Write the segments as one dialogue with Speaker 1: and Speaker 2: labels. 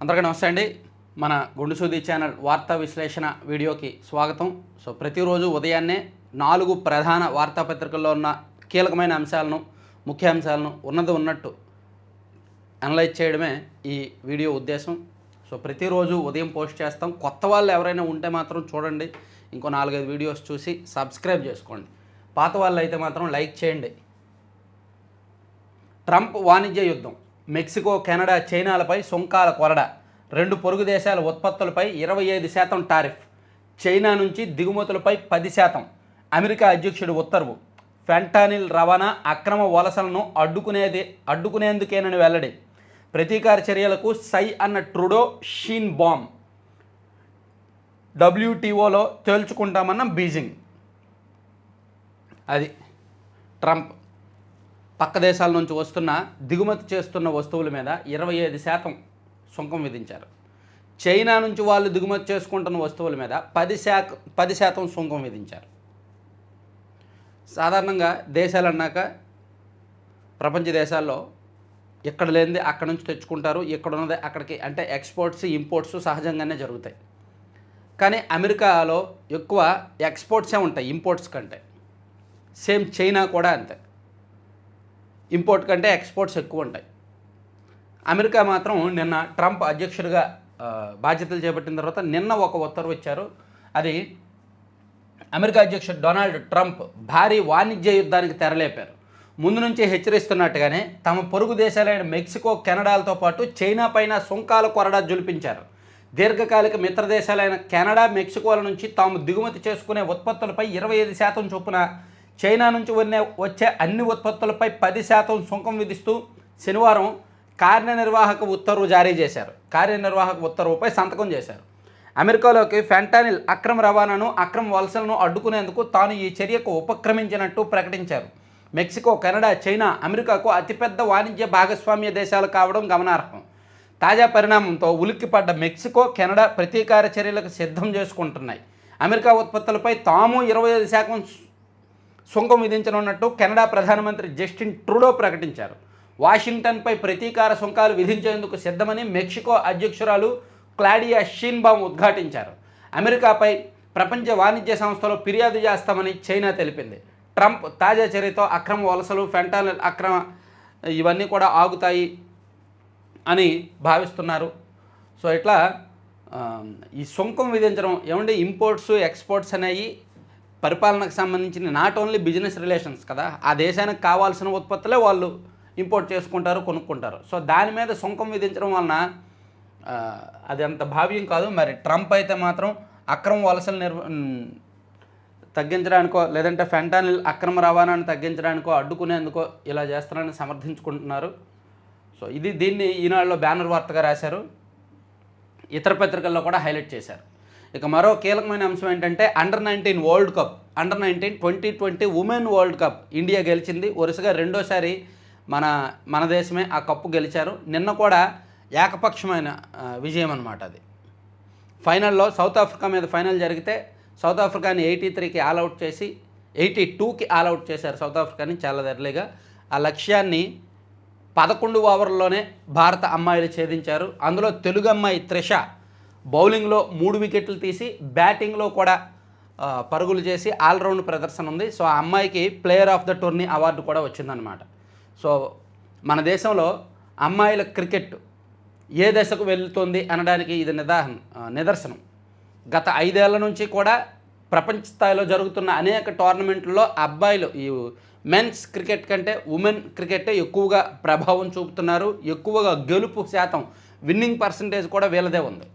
Speaker 1: అందరికీ నమస్తే అండి. మన గుండు సూది ఛానల్ వార్తా విశ్లేషణ వీడియోకి స్వాగతం. సో ప్రతిరోజు ఉదయాన్నే 4 ప్రధాన వార్తాపత్రికల్లో ఉన్న కీలకమైన అంశాలను, ముఖ్య అంశాలను ఉన్నది ఉన్నట్టు అనలైజ్ చేయడమే ఈ వీడియో ఉద్దేశం. సో ప్రతిరోజు ఉదయం పోస్ట్ చేస్తాం. కొత్త వాళ్ళు ఎవరైనా ఉంటే మాత్రం చూడండి, ఇంకో 4-5 వీడియోస్ చూసి సబ్స్క్రైబ్ చేసుకోండి. పాత వాళ్ళు అయితే మాత్రం లైక్ చేయండి. ట్రంప్ వాణిజ్య యుద్ధం, మెక్సికో, కెనడా, చైనాలపై సుంకాల కొరడ, 2 పొరుగు దేశాల ఉత్పత్తులపై 25% టారిఫ్, చైనా నుంచి దిగుమతులపై 10%, అమెరికా అధ్యక్షుడి ఉత్తర్వు, ఫెంటానిల్ రవాణా అక్రమ వలసలను అడ్డుకునేందుకేనని వెల్లడి, ప్రతీకార చర్యలకు సై అన్న ట్రూడో, షీన్ బాంబ్, WTOలో తేల్చుకుంటామన్న బీజింగ్. అది ట్రంప్ పక్క దేశాల నుంచి వస్తున్న దిగుమతి చేస్తున్న వస్తువుల మీద 25% సుంకం విధించారు. చైనా నుంచి వాళ్ళు దిగుమతి చేసుకుంటున్న వస్తువుల మీద 10% సుంకం విధించారు. సాధారణంగా దేశాలు అన్నాక ప్రపంచ దేశాల్లో ఎక్కడ లేనిది అక్కడ నుంచి తెచ్చుకుంటారు, ఎక్కడ ఉన్నది అక్కడికి, అంటే ఎక్స్పోర్ట్స్ ఇంపోర్ట్స్ సహజంగానే జరుగుతాయి. కానీ అమెరికాలో ఎక్కువ ఎక్స్పోర్ట్సే ఉంటాయి ఇంపోర్ట్స్ కంటే. సేమ్ చైనా కూడా అంతే, ఇంపోర్ట్ కంటే ఎక్స్పోర్ట్స్ ఎక్కువ ఉంటాయి. అమెరికా మాత్రం నిన్న ట్రంప్ అధ్యక్షుడిగా బాధ్యతలు చేపట్టిన తర్వాత నిన్న ఒక ఉత్తర్వు ఇచ్చారు. అది అమెరికా అధ్యక్షుడు డొనాల్డ్ ట్రంప్ భారీ వాణిజ్య యుద్ధానికి తెరలేపారు. ముందు నుంచి హెచ్చరిస్తున్నట్టుగానే తమ పొరుగు దేశాలైన మెక్సికో, కెనడాలతో పాటు చైనా పైన సుంకాల కొరడా జులిపించారు. దీర్ఘకాలిక మిత్ర దేశాలైన కెనడా, మెక్సికోల నుంచి తాము దిగుమతి చేసుకునే ఉత్పత్తులపై 25% చొప్పున, చైనా నుంచి వచ్చే అన్ని ఉత్పత్తులపై 10% సుంకం విధిస్తూ శనివారం కార్యనిర్వాహక ఉత్తర్వు జారీ చేశారు. కార్యనిర్వాహక ఉత్తర్వుపై సంతకం చేశారు. అమెరికాలోకి ఫెంటానిల్ అక్రమ రవాణాను, అక్రమ వలసలను అడ్డుకునేందుకు తాను ఈ చర్యకు ఉపక్రమించినట్టు ప్రకటించారు. మెక్సికో, కెనడా, చైనా అమెరికాకు అతిపెద్ద వాణిజ్య భాగస్వామ్య దేశాలు కావడం గమనార్హం. తాజా పరిణామంతో ఉలిక్కిపడ్డ మెక్సికో, కెనడా ప్రతీకార చర్యలకు సిద్ధం చేసుకుంటున్నాయి. అమెరికా ఉత్పత్తులపై తాము 25% సుంకం విధించనున్నట్టు కెనడా ప్రధానమంత్రి జస్టిన్ ట్రూడో ప్రకటించారు. వాషింగ్టన్పై ప్రతీకార సుంకాలు విధించేందుకు సిద్ధమని మెక్సికో అధ్యక్షురాలు క్లాడియా షీన్బామ్ ఉద్ఘాటించారు. అమెరికాపై ప్రపంచ వాణిజ్య సంస్థలో ఫిర్యాదు చేస్తామని చైనా తెలిపింది. ట్రంప్ తాజా చర్యతో అక్రమ వలసలు, ఫెంటానిల్ అక్రమ ఇవన్నీ కూడా ఆగుతాయి అని భావిస్తున్నారు. సో ఇట్లా ఈ సుంకం విధించడం ఏమంటే ఇంపోర్ట్స్, ఎక్స్పోర్ట్స్ అనేవి పరిపాలనకు సంబంధించిన నాట్ ఓన్లీ బిజినెస్ రిలేషన్స్ కదా. ఆ దేశానికి కావాల్సిన ఉత్పత్తులే వాళ్ళు ఇంపోర్ట్ చేసుకుంటారు, కొనుక్కుంటారు. సో దాని మీద సుంకం విధించడం వలన అది అంత భావ్యం కాదు. మరి ట్రంప్ అయితే మాత్రం అక్రమ వలసలు తగ్గించడానికో, లేదంటే ఫెంటానిల్ అక్రమ రవాణాను తగ్గించడానికో, అడ్డుకునేందుకో ఇలా చేస్తారని సమర్థించుకుంటున్నారు. సో దీన్ని ఈనాడులో బ్యానర్ వార్తగా రాశారు. ఇతర పత్రికల్లో కూడా హైలైట్ చేశారు. ఇక మరో కీలకమైన అంశం ఏంటంటే under-19 world cup, under-19 2020 women world cup India గెలిచింది. వరుసగా రెండోసారి మన దేశమే ఆ కప్పు గెలిచారు. నిన్న కూడా ఏకపక్షమైన విజయం అన్నమాట. అది ఫైనల్లో సౌత్ ఆఫ్రికా మీద ఫైనల్ జరిగితే సౌత్ ఆఫ్రికాని 83కి ఆల్అవుట్ చేసి 82కి ఆల్అవుట్ చేశారు సౌత్ ఆఫ్రికాని చాలా ఎర్లీగా. ఆ లక్ష్యాన్ని 11 ఓవర్లలోనే భారత అమ్మాయిలు ఛేదించారు. అందులో తెలుగు అమ్మాయి త్రిష బౌలింగ్లో 3 వికెట్లు తీసి, బ్యాటింగ్లో కూడా పరుగులు చేసి ఆల్రౌండ్ ప్రదర్శన ఉంది. సో ఆ అమ్మాయికి player of the tourney award కూడా వచ్చిందనమాట. సో మన దేశంలో అమ్మాయిల క్రికెట్ ఏ దశకు వెళ్తుంది అనడానికి ఇది నిదర్శనం. గత 5 ఏళ్ల నుంచి కూడా ప్రపంచ స్థాయిలో జరుగుతున్న అనేక టోర్నమెంట్లలో అబ్బాయిలు ఈ మెన్స్ క్రికెట్ కంటే ఉమెన్ క్రికెటే ఎక్కువగా ప్రభావం చూపుతున్నారు. ఎక్కువగా గెలుపు శాతం, విన్నింగ్ పర్సంటేజ్ కూడా వీళ్ళదే ఉంది.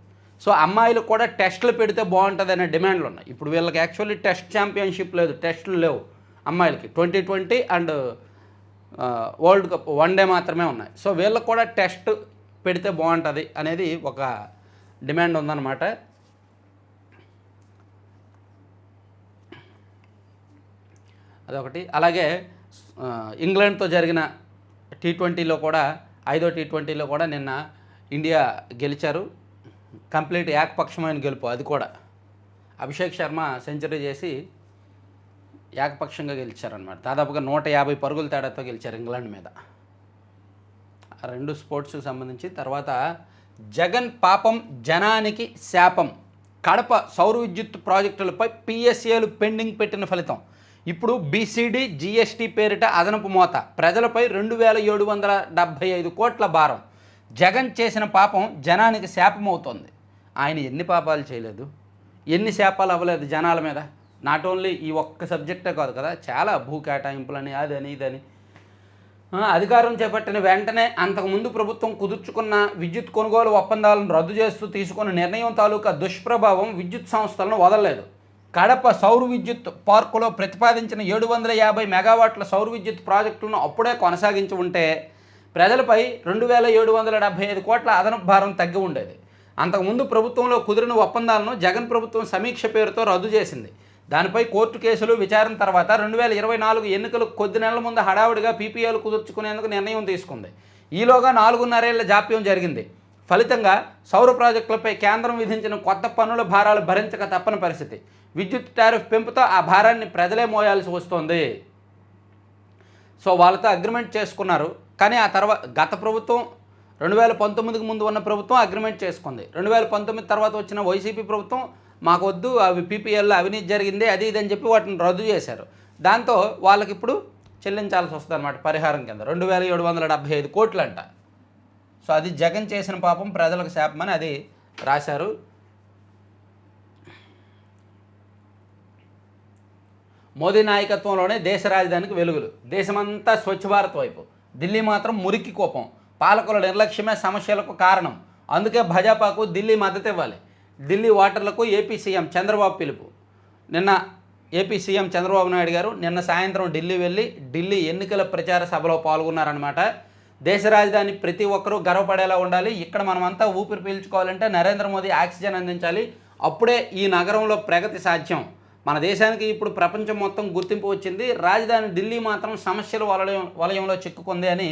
Speaker 1: సో అమ్మాయిలు కూడా టెస్టులు పెడితే బాగుంటుంది అనే డిమాండ్లు ఉన్నాయి. ఇప్పుడు వీళ్ళకి యాక్చువల్లీ టెస్ట్ ఛాంపియన్షిప్ లేదు, టెస్టులు లేవు అమ్మాయిలకి. 2020 అండ్ వరల్డ్ కప్ 1 డే మాత్రమే ఉన్నాయి. సో వీళ్ళకి కూడా టెస్ట్ పెడితే బాగుంటుంది అనేది ఒక డిమాండ్ ఉందన్నమాట. అదొకటి. అలాగే ఇంగ్లాండ్తో జరిగిన T20లో కూడా 5వ T20లో కూడా నిన్న ఇండియా గెలిచారు. కంప్లీట్ ఏకపక్షమైన గెలుపు. అది కూడా అభిషేక్ శర్మ సెంచరీ చేసి ఏకపక్షంగా గెలిచారనమాట. దాదాపుగా 150 పరుగుల తేడాతో గెలిచారు ఇంగ్లాండ్ మీద. రెండు స్పోర్ట్స్కి సంబంధించి. తర్వాత జగన్ పాపం జనానికి శాపం. కడప సౌర విద్యుత్ ప్రాజెక్టులపై పిఎస్ఏలు పెండింగ్ పెట్టిన ఫలితం. ఇప్పుడు బీసీడీ జీఎస్టీ పేరిట అదనపు మోత. ప్రజలపై 2775 కోట్ల భారం. జగన్ చేసిన పాపం జనానికి శాపం అవుతోంది. ఆయన ఎన్ని పాపాలు చేయలేదు, ఎన్ని శాపాలు అవ్వలేదు జనాల మీద. నాట్ ఓన్లీ ఈ ఒక్క సబ్జెక్టే కాదు కదా, చాలా భూ కేటాయింపులని అదని ఇదని. అధికారం చేపట్టిన వెంటనే అంతకుముందు ప్రభుత్వం కుదుర్చుకున్న విద్యుత్ కొనుగోలు ఒప్పందాలను రద్దు చేస్తూ తీసుకున్న నిర్ణయం తాలూకా దుష్ప్రభావం విద్యుత్ సంస్థలను వదలలేదు. కడప సౌర విద్యుత్ పార్కులో ప్రతిపాదించిన 750 మెగావాట్ల సౌర విద్యుత్ ప్రాజెక్టులను అప్పుడే కొనసాగించి ఉంటే ప్రజలపై 2775 కోట్ల అదనపు భారం తగ్గి ఉండేది. అంతకుముందు ప్రభుత్వంలో కుదిరిన ఒప్పందాలను జగన్ ప్రభుత్వం సమీక్ష పేరుతో రద్దు చేసింది. దానిపై కోర్టు కేసులు విచారణ తర్వాత 2024 ఎన్నికలకు కొద్ది నెలల ముందు హడావుడిగా పీపీఏలు కుదుర్చుకునేందుకు నిర్ణయం తీసుకుంది. ఈలోగా 4.5 ఏళ్ల జాప్యం జరిగింది. ఫలితంగా సౌర ప్రాజెక్టులపై కేంద్రం విధించిన కొత్త పన్నుల భారాలు భరించక తప్పని పరిస్థితి. విద్యుత్ టారిఫ్ పెంపుతో ఆ భారాన్ని ప్రజలే మోయాల్సి వస్తోంది. సో వాళ్ళతో అగ్రిమెంట్ చేసుకున్నారు. కానీ ఆ తర్వాత గత ప్రభుత్వం 2019కి ముందు ఉన్న ప్రభుత్వం అగ్రిమెంట్ చేసుకుంది. 2019 తర్వాత వచ్చిన వైసీపీ ప్రభుత్వం మాకు వద్దు, అవి పీపీఎల్లో అవినీతి జరిగింది అది ఇది అని చెప్పి వాటిని రద్దు చేశారు. దాంతో వాళ్ళకి ఇప్పుడు చెల్లించాల్సి వస్తుంది అనమాట పరిహారం కింద 2775 కోట్లు అంట. సో అది జగన్ చేసిన పాపం ప్రజలకు శాపమని అది రాశారు. మోదీ నాయకత్వంలోనే దేశ రాజధానికి వెలుగులు. దేశమంతా స్వచ్ఛ భారత్ వైపు, ఢిల్లీ మాత్రం మురికి కోపం. పాలకుల నిర్లక్ష్యమే సమస్యలకు కారణం. అందుకే భాజపాకు ఢిల్లీ మద్దతు ఇవ్వాలి. ఢిల్లీ ఓటర్లకు ఏపీ సీఎం చంద్రబాబు పిలుపు. నిన్న ఏపీ సీఎం చంద్రబాబు నాయుడు గారు నిన్న సాయంత్రం ఢిల్లీ వెళ్ళి ఢిల్లీ ఎన్నికల ప్రచార సభలో పాల్గొన్నారనమాట. దేశ రాజధాని ప్రతి ఒక్కరూ గర్వపడేలా ఉండాలి. ఇక్కడ మనమంతా ఊపిరి పీల్చుకోవాలంటే నరేంద్ర మోదీ ఆక్సిజన్ అందించాలి. అప్పుడే ఈ నగరంలో ప్రగతి సాధ్యం. మన దేశానికి ఇప్పుడు ప్రపంచం మొత్తం గుర్తింపు వచ్చింది. రాజధాని ఢిల్లీ మాత్రం సమస్యల వలయంలో చిక్కుకుంది అని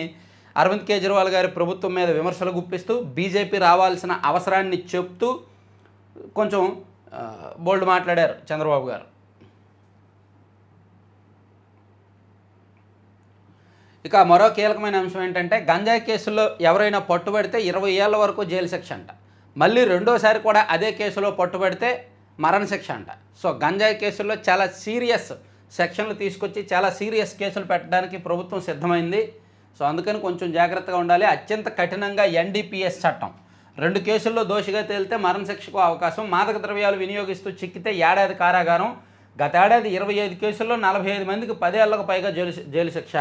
Speaker 1: అరవింద్ కేజ్రీవాల్ గారి ప్రభుత్వం మీద విమర్శలు గుప్పిస్తూ బీజేపీ రావాల్సిన అవసరాన్ని చెప్తూ కొంచెం బోల్డ్ మాట్లాడారు చంద్రబాబు గారు. ఇక మరో కీలకమైన అంశం ఏంటంటే గంజాయి కేసుల్లో ఎవరైనా పట్టుబడితే 20 ఏళ్ల వరకు జైలు శిక్ష అంట. మళ్ళీ రెండోసారి కూడా అదే కేసులో పట్టుబడితే మరణశిక్ష అంట. సో గంజాయి కేసుల్లో చాలా సీరియస్ సెక్షన్లు తీసుకొచ్చి చాలా సీరియస్ కేసులు పెట్టడానికి ప్రభుత్వం సిద్ధమైంది. సో అందుకని కొంచెం జాగ్రత్తగా ఉండాలి. అత్యంత కఠినంగా ఎన్డీపీఎస్ చట్టం 2 కేసుల్లో దోషిగా తేలితే మరణశిక్షకు అవకాశం. మాదక ద్రవ్యాలు వినియోగిస్తూ చిక్కితే ఏడాది కారాగారం. గతేడాది 25 కేసుల్లో 45 మందికి 10 ఏళ్లకు పైగా జైలు శిక్ష.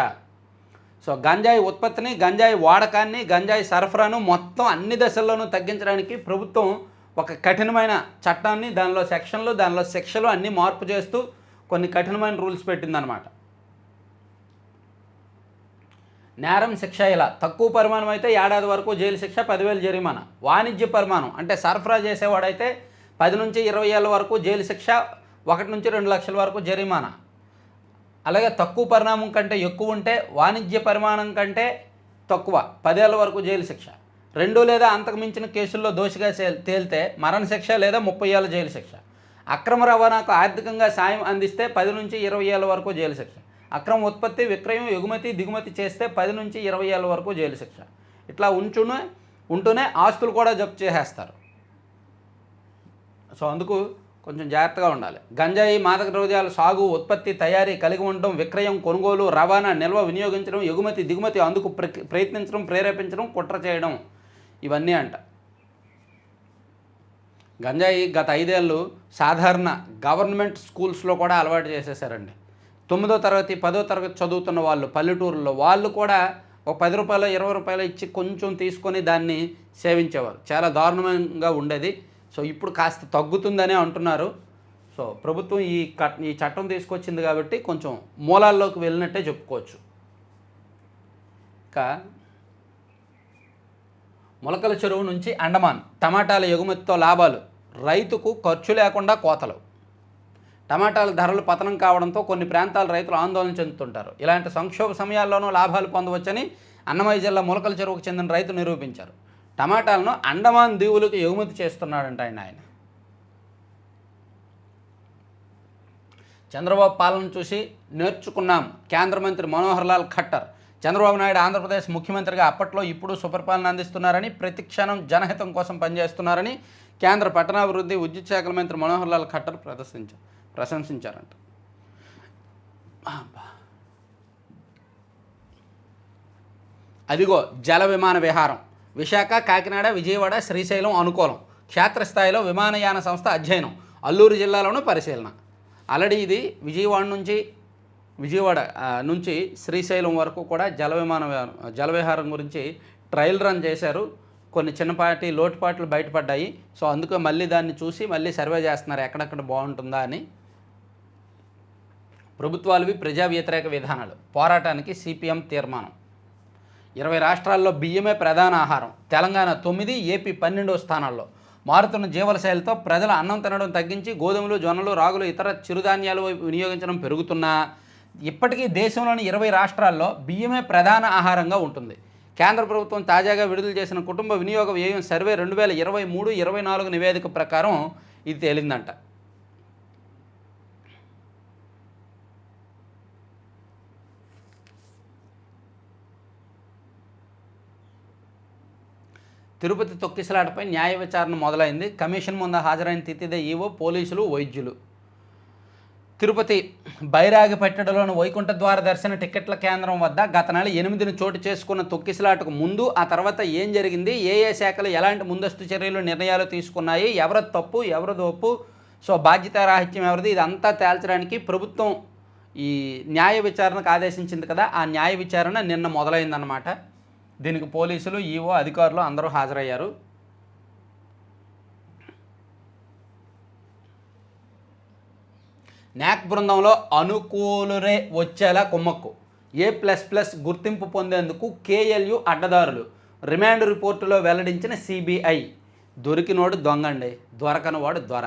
Speaker 1: సో గంజాయి ఉత్పత్తిని, గంజాయి వాడకాన్ని, గంజాయి సరఫరాను మొత్తం అన్ని దశల్లోనూ తగ్గించడానికి ప్రభుత్వం ఒక కఠినమైన చట్టాన్ని, దానిలో సెక్షన్లు, దానిలో శిక్షలు అన్నీ మార్పు చేస్తూ కొన్ని కఠినమైన రూల్స్ పెట్టిందనమాట. నేరం శిక్ష ఇలా తక్కువ పరిమాణం అయితే ఏడాది వరకు జైలు శిక్ష, 10,000 జరిమానా. వాణిజ్య పరిమాణం అంటే సరఫరా చేసేవాడైతే 10 నుంచి 20 ఏళ్ళ వరకు జైలు శిక్ష, 1 నుంచి 2 లక్షల వరకు జరిమానా. అలాగే తక్కువ పరిమాణం కంటే ఎక్కువ ఉంటే వాణిజ్య పరిమాణం కంటే తక్కువ 10 ఏళ్ళ వరకు జైలు శిక్ష. 2 లేదా అంతకు మించిన కేసుల్లో దోషిగా తేలితే మరణశిక్ష లేదా 30 ఏళ్ళ జైలు శిక్ష. అక్రమ రవాణాకు ఆర్థికంగా సాయం అందిస్తే 10 నుంచి 20 ఏళ్ళ వరకు జైలు శిక్ష. అక్రమ ఉత్పత్తి, విక్రయం, ఎగుమతి, దిగుమతి చేస్తే 10 నుంచి 20 ఏళ్ళ వరకు జైలు శిక్ష. ఇట్లా ఉంటూనే ఆస్తులు కూడా జప్తు చేసేస్తారు. సో అందుకు కొంచెం జాగ్రత్తగా ఉండాలి. గంజాయి, మాదక ద్రవ్యాల సాగు, ఉత్పత్తి, తయారీ, కలిగి ఉండడం, విక్రయం, కొనుగోలు, రవాణా, నిల్వ, వినియోగించడం, ఎగుమతి, దిగుమతి, అందుకు ప్రయత్నించడం, ప్రేరేపించడం, కుట్ర చేయడం, ఇవన్నీ అంట. గంజాయి గత 5 ఏళ్ళు సాధారణ గవర్నమెంట్ స్కూల్స్లో కూడా అలవాటు చేసేసారండి. 9వ తరగతి 10వ తరగతి చదువుతున్న వాళ్ళు పల్లెటూరులో వాళ్ళు కూడా ఒక 10 రూపాయలు 20 రూపాయలు ఇచ్చి కొంచెం తీసుకొని దాన్ని సేవించేవారు. చాలా దారుణంగా ఉండేది. సో ఇప్పుడు కాస్త తగ్గుతుందనే అంటున్నారు. సో ప్రభుత్వం ఈ చట్టం తీసుకొచ్చింది కాబట్టి కొంచెం మూలాల్లోకి వెళ్ళినట్టే చెప్పుకోవచ్చు. ఇంకా మొలకల చెరువు నుంచి అండమాన్ టమాటాల ఎగుమతితో లాభాలు, రైతుకు ఖర్చు లేకుండా కోతలు. టమాటాల ధరలు పతనం కావడంతో కొన్ని ప్రాంతాల రైతులు ఆందోళన చెందుతుంటారు. ఇలాంటి సంక్షోభ సమయాల్లోనూ లాభాలు పొందవచ్చని అన్నమయ్య జిల్లా మొలకల చెరువుకు చెందిన రైతు నిరూపించారు. టమాటాలను అండమాన్ దీవులకు ఎగుమతి చేస్తున్నాడంట ఆయన. చంద్రబాబు పాలన చూసి నేర్చుకున్నాం కేంద్ర మంత్రి మనోహర్ లాల్ ఖట్టర్. చంద్రబాబు నాయుడు ఆంధ్రప్రదేశ్ ముఖ్యమంత్రిగా అప్పట్లో ఇప్పుడు సుపరిపాలన అందిస్తున్నారని, ప్రతి క్షణం జనహితం కోసం పనిచేస్తున్నారని కేంద్ర పట్టణాభివృద్ధి, విద్యుత్ శాఖల మంత్రి మనోహర్ లాల్ ఖట్టర్ ప్రశంసించారంట. అదిగో జల విమాన విహారం. విశాఖ, కాకినాడ, విజయవాడ, శ్రీశైలం అనుకూలం. క్షేత్రస్థాయిలో విమానయాన సంస్థ అధ్యయనం. అల్లూరు జిల్లాలోనూ పరిశీలన. ఆల్రెడీ ఇది విజయవాడ నుంచి శ్రీశైలం వరకు కూడా జల విహారం గురించి ట్రయల్ రన్ చేశారు. కొన్ని చిన్నపాటి లోటుపాట్లు బయటపడ్డాయి. సో అందుకే మళ్ళీ దాన్ని చూసి మళ్ళీ సర్వే చేస్తున్నారు ఎక్కడెక్కడ బాగుంటుందా అని. ప్రభుత్వాలవి ప్రజా వ్యతిరేక విధానాలు, పోరాటానికి సిపిఎం తీర్మానం. 20 రాష్ట్రాల్లో బియ్యమే ప్రధాన ఆహారం. తెలంగాణ 9, ఏపీ 12 స్థానాల్లో. మారుతున్న జీవనశైలితో ప్రజలు అన్నం తినడం తగ్గించి గోధుమలు, జొన్నలు, రాగులు, ఇతర చిరుధాన్యాలు వినియోగించడం పెరుగుతున్నా ఇప్పటికీ దేశంలోని 20 రాష్ట్రాల్లో బియ్యమే ప్రధాన ఆహారంగా ఉంటుంది. కేంద్ర ప్రభుత్వం తాజాగా విడుదల చేసిన కుటుంబ వినియోగ వ్యయం సర్వే 2023-24 నివేదిక ప్రకారం ఇది తేలిందంట. తిరుపతి తొక్కిసలాటపై న్యాయ విచారణ మొదలైంది. కమిషన్ ముందు హాజరైన తితిదే ఈవో, పోలీసులు, వైద్యులు. తిరుపతి బైరాగిపట్టెడలోని వైకుంఠ ద్వార దర్శన టికెట్ల కేంద్రం వద్ద గత నెల 8న చోటు చేసుకున్న తొక్కిసలాటకు ముందు, ఆ తర్వాత ఏం జరిగింది, ఏ శాఖలు ఎలాంటి ముందస్తు చర్యలు, నిర్ణయాలు తీసుకున్నాయి, ఎవరి తప్పు ఎవరిది ఒప్పు, సో బాధ్యతారాహిత్యం ఎవరిది, ఇదంతా తేల్చడానికి ప్రభుత్వం ఈ న్యాయ విచారణకు ఆదేశించింది కదా. ఆ న్యాయ విచారణ నిన్న మొదలైందన్నమాట. దీనికి పోలీసులు, ఈవో, అధికారులు అందరూ హాజరయ్యారు. న్యాక్ బృందంలో అనుకూలురే వచ్చేలా కుమ్మక్కు. A++ గుర్తింపు పొందేందుకు KLU అడ్డదారులు. రిమాండ్ రిపోర్టులో వెల్లడించిన CBI. దొరికినోడు దొంగండి, దొరకనివాడు దొర.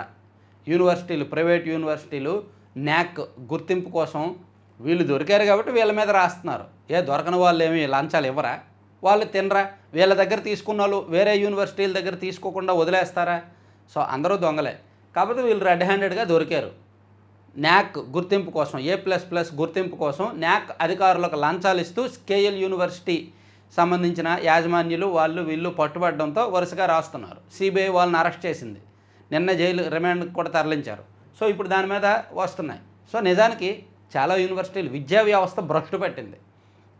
Speaker 1: యూనివర్సిటీలు, ప్రైవేట్ యూనివర్సిటీలు న్యాక్ గుర్తింపు కోసం వీళ్ళు దొరికారు కాబట్టి వీళ్ళ మీద రాస్తున్నారు. దొరకని వాళ్ళు ఏమి లంచాలు ఇవ్వరా? వాళ్ళు తినరా? వీళ్ళ దగ్గర తీసుకున్న వాళ్ళు వేరే యూనివర్సిటీల దగ్గర తీసుకోకుండా వదిలేస్తారా? సో అందరూ దొంగలే. కాకపోతే వీళ్ళు రెడ్ హ్యాండెడ్గా దొరికారు. న్యాక్ గుర్తింపు కోసం, A++ గుర్తింపు కోసం న్యాక్ అధికారులకు లంచాలు ఇస్తూ KL యూనివర్సిటీ సంబంధించిన యాజమాన్యులు వీళ్ళు పట్టుబడడంతో వరుసగా రాస్తున్నారు. CBI వాళ్ళని అరెస్ట్ చేసింది. నిన్న జైలు రిమాండ్కి కూడా తరలించారు. సో ఇప్పుడు దాని మీద వస్తున్నాయి. సో నిజానికి చాలా యూనివర్సిటీలు విద్యా వ్యవస్థ భ్రష్టు పట్టింది.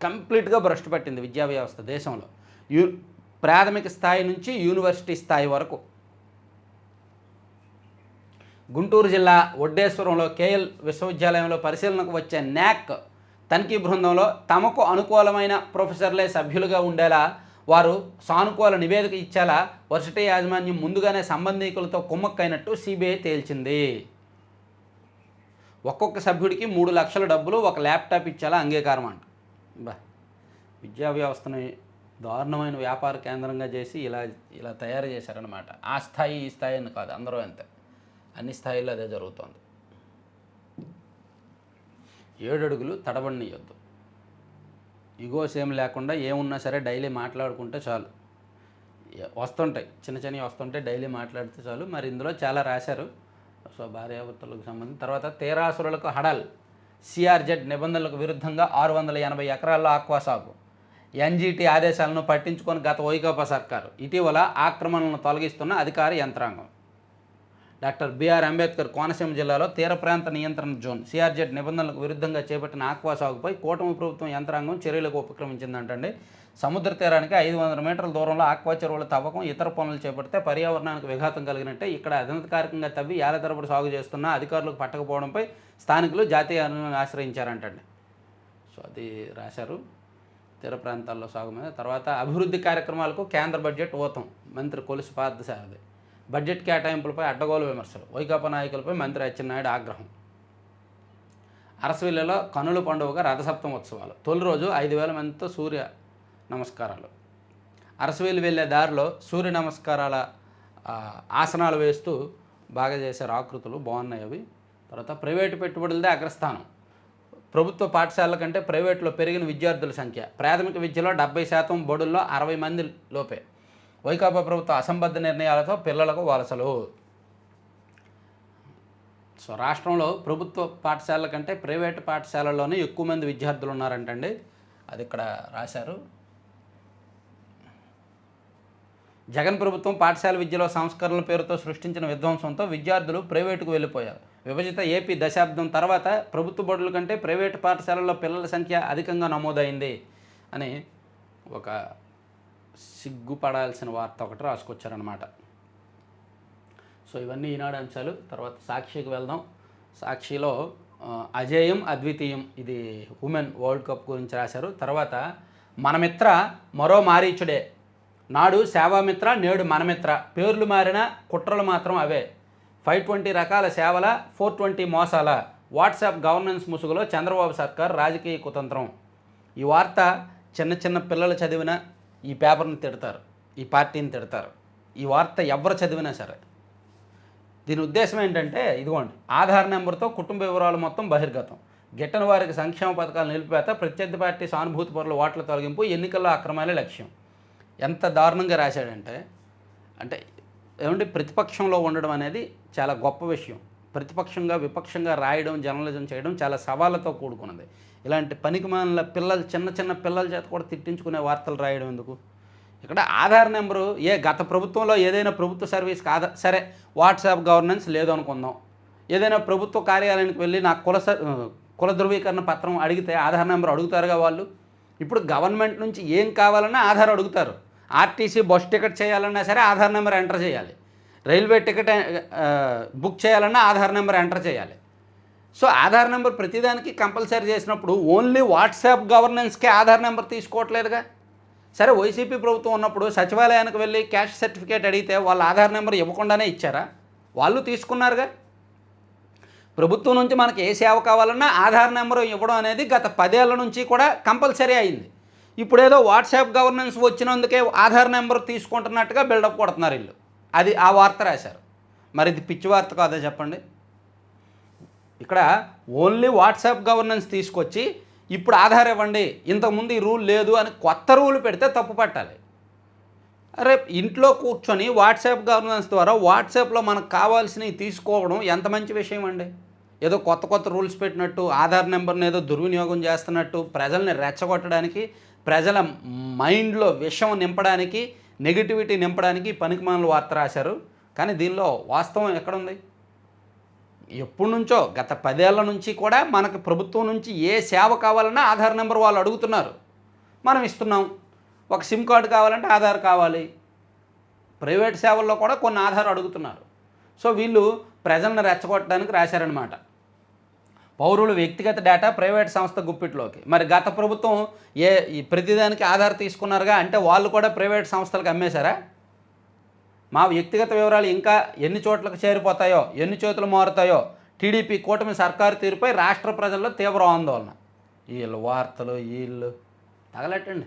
Speaker 1: కంప్లీట్గా భ్రష్టు పట్టింది విద్యా వ్యవస్థ దేశంలో. ప్రాథమిక స్థాయి నుంచి యూనివర్సిటీ స్థాయి వరకు. గుంటూరు జిల్లా వడ్డేశ్వరంలో KL విశ్వవిద్యాలయంలో పరిశీలనకు వచ్చే న్యాక్ తనిఖీ బృందంలో తమకు అనుకూలమైన ప్రొఫెసర్లే సభ్యులుగా ఉండేలా, వారు సానుకూల నివేదిక ఇచ్చేలా వర్సిటీ యాజమాన్యం ముందుగానే సంబంధికులతో కుమ్మక్కైనట్టు CBI తేల్చింది. ఒక్కొక్క సభ్యుడికి 3 లక్షల డబ్బులు, 1 ల్యాప్టాప్ ఇచ్చేలా అంగీకారం అంట. విద్యా వ్యవస్థని దారుణమైన వ్యాపార కేంద్రంగా చేసి ఇలా తయారు చేశారనమాట. ఆ స్థాయి ఈ స్థాయి అని కాదు, అందరూ అంతే. అన్ని స్థాయిల్లో అదే జరుగుతోంది. 7 అడుగులు తడబడినియొద్దు. ఇగోస్ ఏం లేకుండా ఏమున్నా సరే డైలీ మాట్లాడుకుంటే చాలు. వస్తుంటాయి చిన్నవి వస్తుంటే డైలీ మాట్లాడితే చాలు. మరి ఇందులో చాలా రాశారు. సో భార్యాభర్తలకు సంబంధించి. తర్వాత తీరాసురులకు హడల్. CRZ నిబంధనలకు విరుద్ధంగా 680 ఎకరాల్లో ఆక్వా సాగు. NGT ఆదేశాలను పట్టించుకొని గత వైకాపా సర్కారు. ఇటీవల ఆక్రమణలను తొలగిస్తున్న అధికార యంత్రాంగం. డాక్టర్ BR అంబేద్కర్ కోనసీమ జిల్లాలో తీర ప్రాంత నియంత్రణ జోన్ CRZ నిబంధనలకు విరుద్ధంగా చేపట్టిన ఆక్వా సాగుపై కూటమి ప్రభుత్వం యంత్రాంగం చర్యలకు ఉపక్రమించిందంటండి. సముద్ర తీరానికి 500 మీటర్ల దూరంలో ఆక్వా చెరువుల తవ్వకం, ఇతర పనులు చేపడితే పర్యావరణానికి విఘాతం కలిగినట్టే. ఇక్కడ అనధికారికంగా తవ్వి ఏళ్ల తరబడి సాగు చేస్తున్న అధికారులకు పట్టకపోవడంపై స్థానికులు జాతీయ ఆశ్రయించారంటండి. సో అది రాశారు తీర ప్రాంతాల్లో సాగు మీద. తర్వాత అభివృద్ధి కార్యక్రమాలకు కేంద్ర బడ్జెట్ ఊతం. మంత్రి కొలుసు పార్థసారథి. బడ్జెట్ కేటాయింపులపై అడ్డగోలు విమర్శలు. వైకాపా నాయకులపై మంత్రి అచ్చెన్నాయుడు ఆగ్రహం. అరసవిల్లిలో కనుల పండుగగా రథసప్తమి ఉత్సవాలు. తొలి రోజు 5,000 మందితో సూర్య నమస్కారాలు. అరసవిల్లి వెళ్ళే దారిలో సూర్య నమస్కారాల ఆసనాలు వేస్తూ బాగా చేశారు. ఆకృతులు బాగున్నాయి అవి. తర్వాత ప్రైవేటు పెట్టుబడులదే అగ్రస్థానం. ప్రభుత్వ పాఠశాలల కంటే ప్రైవేట్లో పెరిగిన విద్యార్థుల సంఖ్య. ప్రాథమిక విద్యలో 70%, బడుల్లో 60 మంది లోపే. వైకాపా ప్రభుత్వ అసంబద్ధ నిర్ణయాలతో పిల్లలకు వలసలు. సో రాష్ట్రంలో ప్రభుత్వ పాఠశాలల కంటే ప్రైవేటు పాఠశాలల్లోనే ఎక్కువ మంది విద్యార్థులు ఉన్నారంటండి. అది ఇక్కడ రాశారు. జగన్ ప్రభుత్వం పాఠశాల విద్యలో సంస్కరణల పేరుతో సృష్టించిన విధ్వంసంతో విద్యార్థులు ప్రైవేటుకు వెళ్ళిపోయారు. విభజిత ఏపీ దశాబ్దం తర్వాత ప్రభుత్వ బడుల కంటే ప్రైవేటు పాఠశాలల్లో పిల్లల సంఖ్య అధికంగా నమోదైంది అని ఒక సిగ్గుపడాల్సిన వార్త ఒకటి రాసుకొచ్చారనమాట. సో ఇవన్నీ ఈనాడు అంశాలు. తర్వాత సాక్షికి వెళ్దాం. సాక్షిలో అజేయం అద్వితీయం, ఇది ఉమెన్ వరల్డ్ కప్ గురించి రాశారు. తర్వాత మనమిత్ర మరో మారీచుడే, నాడు సేవామిత్ర నేడు మనమిత్ర, పేర్లు మారిన కుట్రలు మాత్రం అవే, 520 రకాల సేవల 420 మోసాల, వాట్సాప్ గవర్నెన్స్ ముసుగులో చంద్రబాబు సర్కార్ రాజకీయ కుతంత్రం. ఈ వార్త చిన్న చిన్న పిల్లలు చదివిన ఈ పేపర్ని తిడతారు, ఈ పార్టీని తిడతారు. ఈ వార్త ఎవరు చదివినా సరే. దీని ఉద్దేశం ఏంటంటే ఇదిగోండి, ఆధార్ నెంబర్తో కుటుంబ వివరాలు మొత్తం బహిర్గతం, గిట్టని వారికి సంక్షేమ పథకాలు నిలిపివేత, ప్రత్యర్థి పార్టీ సానుభూతి పరుల ఓట్ల తొలగింపు, ఎన్నికల్లో అక్రమాలే లక్ష్యం. ఎంత దారుణంగా రాశాడంటే, అంటే ఏమంటే ప్రతిపక్షంలో ఉండడం అనేది చాలా గొప్ప విషయం. ప్రతిపక్షంగా విపక్షంగా రాయడం, జర్నలిజం చేయడం చాలా సవాళ్ళతో కూడుకున్నది. ఇలాంటి పనికిమాలిన పిల్లలు, చిన్న చిన్న పిల్లల చేత కూడా తిట్టించుకునే వార్తలు రాయడం ఎందుకు? ఇక్కడ ఆధార్ నెంబరు గత ప్రభుత్వంలో ఏదైనా ప్రభుత్వ సర్వీస్కి సరే వాట్సాప్ గవర్నెన్స్ లేదు అనుకుందాం, ఏదైనా ప్రభుత్వ కార్యాలయానికి వెళ్ళి నాకు కుల ధృవీకరణ పత్రం అడిగితే ఆధార్ నెంబర్ అడుగుతారుగా వాళ్ళు. ఇప్పుడు గవర్నమెంట్ నుంచి ఏం కావాలన్నా ఆధార్ అడుగుతారు. ఆర్టీసీ బస్ టికెట్ చేయాలన్నా సరే ఆధార్ నెంబర్ ఎంటర్ చేయాలి, రైల్వే టికెట్ బుక్ చేయాలన్నా ఆధార్ నెంబర్ ఎంటర్ చేయాలి. సో ఆధార్ నెంబర్ ప్రతిదానికి కంపల్సరీ చేసినప్పుడు ఓన్లీ వాట్సాప్ గవర్నెన్స్కే ఆధార్ నెంబర్ తీసుకోవట్లేదుగా. సరే వైసీపీ ప్రభుత్వం ఉన్నప్పుడు సచివాలయానికి వెళ్ళి క్యాష్ సర్టిఫికేట్ అడిగితే వాళ్ళ ఆధార్ నెంబర్ ఇవ్వకుండానే ఇచ్చారా? వాళ్ళు తీసుకున్నారుగా. ప్రభుత్వం నుంచి మనకి ఏ సేవ కావాలన్నా ఆధార్ నెంబర్ ఇవ్వడం అనేది గత 10 ఏళ్ల నుంచి కూడా కంపల్సరీ అయింది. ఇప్పుడేదో వాట్సాప్ గవర్నెన్స్ వచ్చినందుకే ఆధార్ నెంబర్ తీసుకుంటున్నట్టుగా బిల్డప్ కొడుతున్నారు వీళ్ళు. అది ఆ వార్త రాశారు. మరి ఇది పిచ్చి వార్త కాదా చెప్పండి? ఇక్కడ ఓన్లీ వాట్సాప్ గవర్నెన్స్ తీసుకొచ్చి ఇప్పుడు ఆధార్ ఇవ్వండి, ఇంతకుముందు ఈ రూల్ లేదు అని కొత్త రూల్ పెడితే తప్పు పట్టాలి. అరే ఇంట్లో కూర్చొని వాట్సాప్ గవర్నెన్స్ ద్వారా వాట్సాప్లో మనకు కావాల్సినవి తీసుకోవడం ఎంత మంచి విషయం అండి. ఏదో కొత్త కొత్త రూల్స్ పెట్టినట్టు, ఆధార్ నెంబర్ని ఏదో దుర్వినియోగం చేస్తున్నట్టు, ప్రజల్ని రెచ్చగొట్టడానికి, ప్రజల మైండ్లో విషం నింపడానికి, నెగిటివిటీ నింపడానికి పనికిమాలిన వార్త రాశారు. కానీ దీనిలో వాస్తవం ఎక్కడుంది? ఎప్పటి నుంచో గత 10 ఏళ్ల నుంచి కూడా మనకు ప్రభుత్వం నుంచి ఏ సేవ కావాలన్నా ఆధార్ నెంబర్ వాళ్ళు అడుగుతున్నారు, మనం ఇస్తున్నాం. ఒక సిమ్ కార్డు కావాలంటే ఆధార్ కావాలి. ప్రైవేట్ సేవల్లో కూడా కొన్ని ఆధార్ అడుగుతున్నారు. సో వీళ్ళు ప్రజలను రెచ్చగొట్టడానికి రాశారనమాట. పౌరులు వ్యక్తిగత డేటా ప్రైవేట్ సంస్థ గుప్పిట్లోకి. మరి గత ప్రభుత్వం ఈ ప్రతిదానికి ఆధార్ తీసుకున్నారుగా, అంటే వాళ్ళు కూడా ప్రైవేట్ సంస్థలకు అమ్మేశారా? మా వ్యక్తిగత వివరాలు ఇంకా ఎన్ని చోట్లకు చేరిపోతాయో, ఎన్ని చేతులు మారుతాయో. టీడీపీ కూటమి సర్కారు తీరుపై రాష్ట్ర ప్రజల్లో తీవ్ర ఆందోళన. వీళ్ళు వార్తలు వీళ్ళు తగలెట్టండి.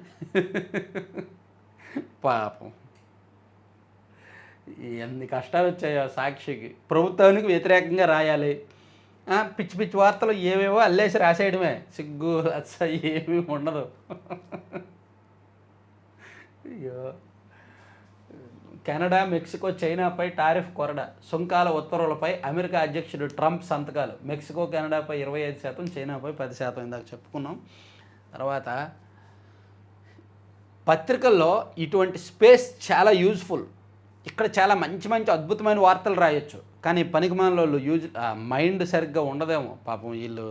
Speaker 1: పాపం ఎన్ని కష్టాలు వచ్చాయో సాక్షికి. ప్రభుత్వానికి వ్యతిరేకంగా రాయాలి, పిచ్చి పిచ్చి వార్తలు ఏవేవో అల్లేసి రాసేయడమే. సిగ్గు అచ్చ ఏమీ ఉండదు. అయ్యో. కెనడా, మెక్సికో, చైనాపై టారిఫ్ కొరడ, సుంకాల ఉత్తర్వులపై అమెరికా అధ్యక్షుడు ట్రంప్ సంతకాలు. మెక్సికో, కెనడాపై 25%, చైనాపై 10%, ఇందాక చెప్పుకున్నాం. తర్వాత పత్రికల్లో ఇటువంటి స్పేస్ చాలా యూజ్ఫుల్. ఇక్కడ చాలా మంచి మంచి అద్భుతమైన వార్తలు రాయొచ్చు. కానీ పనికిమాలిన వాళ్ళు మైండ్ సరిగ్గా ఉండదేమో పాపం. వీళ్ళు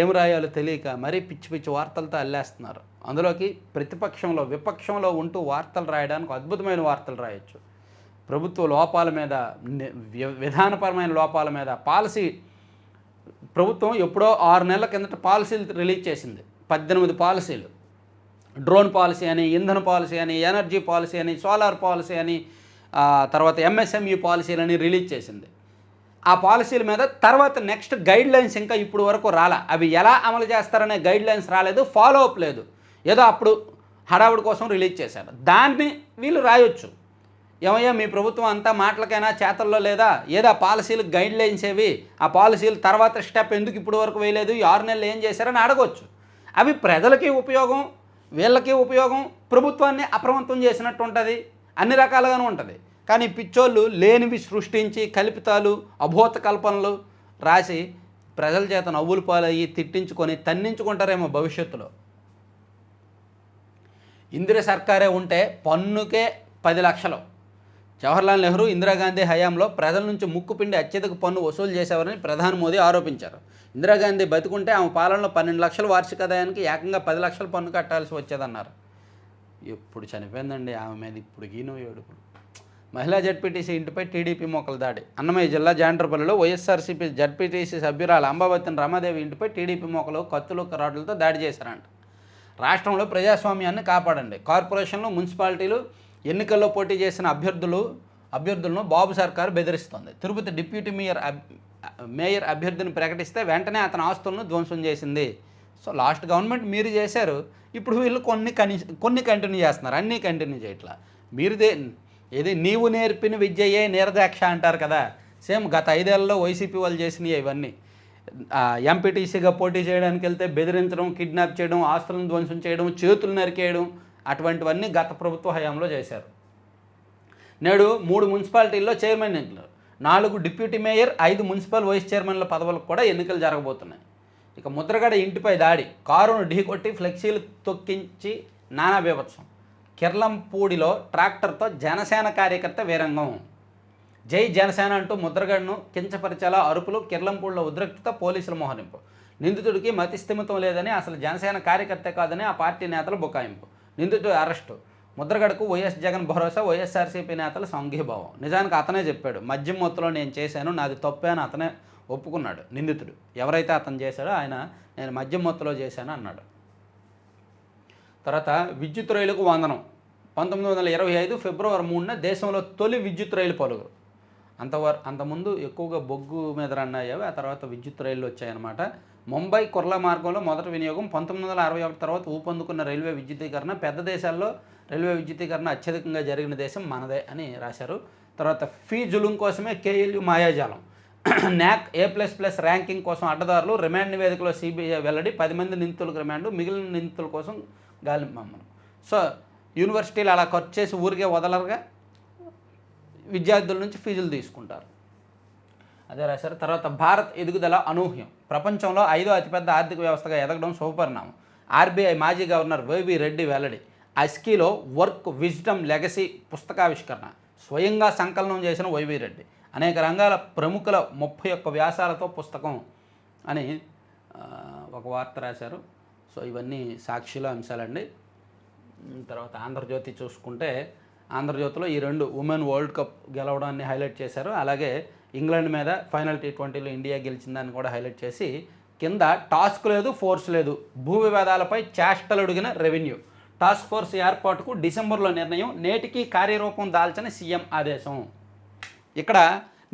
Speaker 1: ఏం రాయాలో తెలియక మరీ పిచ్చి పిచ్చి వార్తలతో అల్లేస్తున్నారు. అందులోకి ప్రతిపక్షంలో విపక్షంలో ఉంటూ వార్తలు రాయడానికి అద్భుతమైన వార్తలు రాయొచ్చు. ప్రభుత్వ లోపాల మీద, విధానపరమైన లోపాల మీద, పాలసీ. ప్రభుత్వం ఎప్పుడో 6 నెలల కిందట పాలసీలు రిలీజ్ చేసింది, 18 పాలసీలు. డ్రోన్ పాలసీ అని, ఇంధన పాలసీ అని, ఎనర్జీ పాలసీ అని, సోలార్ పాలసీ అని, తర్వాత ఎంఎస్ఎంఈ పాలసీలని రిలీజ్ చేసింది. ఆ పాలసీల మీద తర్వాత నెక్స్ట్ గైడ్ లైన్స్ ఇంకా ఇప్పుడు వరకు రాలా. అవి ఎలా అమలు చేస్తారనే గైడ్ లైన్స్ రాలేదు, ఫాలో అప్ లేదు. ఏదో అప్పుడు హడావుడి కోసం రిలీజ్ చేశారు. దాన్ని వీళ్ళు రాయొచ్చు. ఏమయ్యా మీ ప్రభుత్వం అంతా మాటలకైనా చేతల్లో లేదా? ఏదో ఆ పాలసీలకు గైడ్ లైన్స్ ఏవి, ఆ పాలసీలు తర్వాత స్టెప్ ఎందుకు ఇప్పుడు వరకు వేయలేదు, ఈ 6 నెలలు ఏం చేశారని అడగొచ్చు. అవి ప్రజలకి ఉపయోగం, వీళ్ళకి ఉపయోగం, ప్రభుత్వాన్ని అప్రమత్తం చేసినట్టు ఉంటుంది, అన్ని రకాలుగానే ఉంటుంది. కానీ పిచ్చోళ్ళు లేనివి సృష్టించి కల్పితాలు, అభూత కల్పనలు రాసి ప్రజల చేత నవ్వులు పాలయ్యి తిట్టించుకొని తన్నించుకుంటారేమో భవిష్యత్తులో. ఇందిర సర్కారే ఉంటే పన్నుకే 10 లక్షలు. జవహర్లాల్ నెహ్రూ ఇందిరాగాంధీ హయాంలో ప్రజల నుంచి ముక్కుపిండి అత్యధిక పన్ను వసూలు చేసేవారని ప్రధాని మోదీ ఆరోపించారు. ఇందిరాగాంధీ బతికుంటే ఆమె పాలనలో 12 లక్షల వార్షికాదాయానికి ఏకంగా 10 లక్షల పన్ను కట్టాల్సి వచ్చేదన్నారు. ఎప్పుడు చనిపోయిందండి ఆమె మీద ఇప్పుడు గీను ఏడుపులు. మహిళా జడ్పీటీసీ ఇంటిపై టీడీపీ మొక్కల దాడి. అన్నమయ్య జిల్లా జాండ్రపల్లిలో వైఎస్ఆర్సీపీ జడ్పీటీసీ సభ్యురాలు అంబావతిని రమాదేవి ఇంటిపై టీడీపీ మొక్కలు కత్తులు రాడ్లతో దాడి చేశారంట. రాష్ట్రంలో ప్రజాస్వామ్యాన్ని కాపాడండి. కార్పొరేషన్లు, మున్సిపాలిటీలు ఎన్నికల్లో పోటీ చేసిన అభ్యర్థులను బాబు సర్కారు బెదిరిస్తోంది. తిరుపతి డిప్యూటీ మేయర్ అభ్యర్థిని ప్రకటిస్తే వెంటనే అతని ఆస్తులను ధ్వంసం చేసింది. సో లాస్ట్ గవర్నమెంట్ మీరు చేశారు, ఇప్పుడు వీళ్ళు కొన్ని కంటిన్యూ చేస్తున్నారు, అన్నీ కంటిన్యూ చేయట్లా. ఏది నీవు నేర్పిన విద్యయే నీరదాక్ష అంటారు కదా, సేమ్ గత 5 ఏళ్లలో వైసీపీ వాళ్ళు చేసినాయి ఇవన్నీ. ఎంపీటీసీగా పోటీ చేయడానికి వెళ్తే బెదిరించడం, కిడ్నాప్ చేయడం, ఆస్తులను ధ్వంసం చేయడం, చేతులు నరికేయడం, అటువంటివన్నీ గత ప్రభుత్వ హయాంలో చేశారు. నేడు 3 మున్సిపాలిటీల్లో చైర్మన్ ఎన్నికలు, 4 డిప్యూటీ మేయర్, 5 మున్సిపల్ వైస్ చైర్మన్ల పదవులకు కూడా ఎన్నికలు జరగబోతున్నాయి. ఇక ముద్రగడ ఇంటిపై దాడి, కారును ఢీకొట్టి ఫ్లెక్సీలు తొక్కించి నానా బీభత్సం. కిర్లంపూడిలో ట్రాక్టర్తో జనసేన కార్యకర్త వీరంగం. జై జనసేన అంటూ ముద్రగడను కించపరిచేలా అరుపులు, కిర్లంపూడిలో ఉద్రిక్తత, పోలీసుల మోహరింపు. నిందితుడికి మతి స్థిమితం లేదని, అసలు జనసేన కార్యకర్త కాదని ఆ పార్టీ నేతలు బుకాయింపు. నిందితుడు అరెస్టు. ముద్రగడకు వైఎస్ జగన్ భరోసా, వైఎస్ఆర్సీపీ నేతలు సంఘీభావం. నిజానికి అతనే చెప్పాడు, మద్యం మొత్తులో నేను చేశాను, నాది తప్పే అని అతనే ఒప్పుకున్నాడు. నిందితుడు ఎవరైతే అతను చేశాడో ఆయన నేను మద్యం మొత్తులో చేశాను అన్నాడు. తర్వాత విద్యుత్ రైలుకు వందనం. 1925 ఫిబ్రవరి 3న దేశంలో తొలి విద్యుత్ రైలు పలుకురు. అంతకుముందు ఎక్కువగా బొగ్గు మీద రన్ అయ్యావి, ఆ తర్వాత విద్యుత్ రైళ్లు వచ్చాయన్నమాట. ముంబై కుర్లా మార్గంలో మొదటి వినియోగం. 1961 తర్వాత ఊపందుకున్న రైల్వే విద్యుతీకరణ. పెద్ద దేశాల్లో రైల్వే విద్యుతీకరణ అత్యధికంగా జరిగిన దేశం మనదే అని రాశారు. తర్వాత ఫీ జులుం కోసమే కేఎల్యు మాయాజాలం. న్యాక్ A++ ర్యాంకింగ్ కోసం అడ్డదారులు. రిమాండ్ నివేదికలో సిబిఐ వెల్లడి. 10 మంది నిందితులకు రిమాండ్, మిగిలిన నిందితుల కోసం గాలి మమ్మను. సో యూనివర్సిటీలు అలా ఖర్చు చేసి ఊరికే వదలరుగా, విద్యార్థుల నుంచి ఫీజులు తీసుకుంటారు. అదే రాశారు. తర్వాత భారత్ ఎదుగుదల అనూహ్యం. ప్రపంచంలో 5వ అతిపెద్ద ఆర్థిక వ్యవస్థగా ఎదగడం శుభపరిణామం. ఆర్బీఐ మాజీ గవర్నర్ వైవి రెడ్డి వెల్లడి. అస్కీలో వర్క్ విజ్డమ్ లెగసీ పుస్తకావిష్కరణ. స్వయంగా సంకలనం చేసిన వైవి రెడ్డి. అనేక రంగాల ప్రముఖుల 31 వ్యాసాలతో పుస్తకం అని ఒక వార్త రాశారు. సో ఇవన్నీ సాక్షిలో అంశాలండి. తర్వాత ఆంధ్రజ్యోతి చూసుకుంటే, ఆంధ్రజ్యోతిలో ఈ 2 ఉమెన్ వరల్డ్ కప్ గెలవడాన్ని హైలైట్ చేశారు. అలాగే ఇంగ్లాండ్ మీద ఫైనల్ T20లో ఇండియా గెలిచిందని కూడా హైలైట్ చేసి, కింద టాస్క్ లేదు, ఫోర్స్ లేదు, భూ వివాదాలపై చేష్టలు అడిగిన రెవెన్యూ. టాస్క్ ఫోర్స్ ఏర్పాటుకు డిసెంబర్లో నిర్ణయం, నేటికి కార్యరూపం దాల్చని సీఎం ఆదేశం. ఇక్కడ